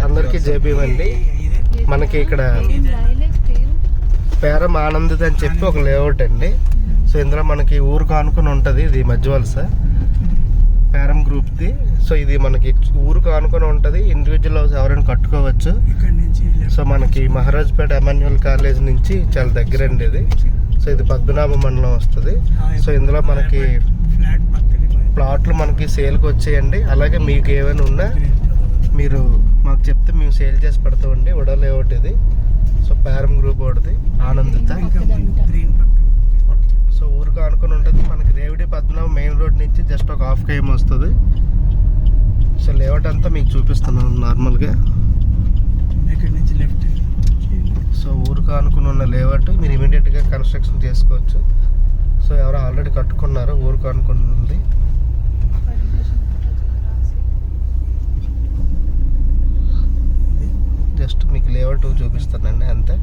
అందరికీ జేబీ అండి. మనకి ఇక్కడ పేరం ఆనందిత అని చెప్పి ఒక లేఅవుట్ అండి. సో ఇందులో మనకి ఊరు కానుకొని ఉంటుంది. ఇది మధ్య వలస పేరం గ్రూప్ది. సో ఇది మనకి ఊరు కానుకొని ఉంటుంది. ఇండివిజువల్ హౌస్ ఎవరైనా కట్టుకోవచ్చు. సో మనకి మహారాజ్పేట ఎమాన్యుయల్ కాలేజ్ నుంచి చాలా దగ్గర అండి ఇది. సో ఇది పద్మనాభ మండలం వస్తుంది. సో ఇందులో మనకి ప్లాట్లు మనకి సేల్కి వచ్చాయండి. అలాగే మీకు ఏమైనా ఉన్నా మీరు మాకు చెప్తే మేము సేల్ చేసి పెడతామండి. ఉడా లేఅవుట్ ఇది. సో పేరం గ్రూప్ ఒకటిది ఆనందిత. సో ఊరికి ఆనుకొని ఉంటుంది. మనకి రేవిడి పద్మనాభ మెయిన్ రోడ్ నుంచి జస్ట్ ఒక హాఫ్ కేఎం వస్తుంది. సో లేఅవుట్ అంతా మీకు చూపిస్తున్నాను నార్మల్గా. సో ఊరికి ఆనుకుని ఉన్న లేఅవుట్ మీరు ఇమీడియట్గా కన్స్ట్రక్షన్ చేసుకోవచ్చు. సో ఎవరో ఆల్రెడీ కట్టుకున్నారు. ఊరికి ఆనుకుని ఉంది. జస్ట్ మీకు లేఅవుట్ చూపిస్తానండి అంతే.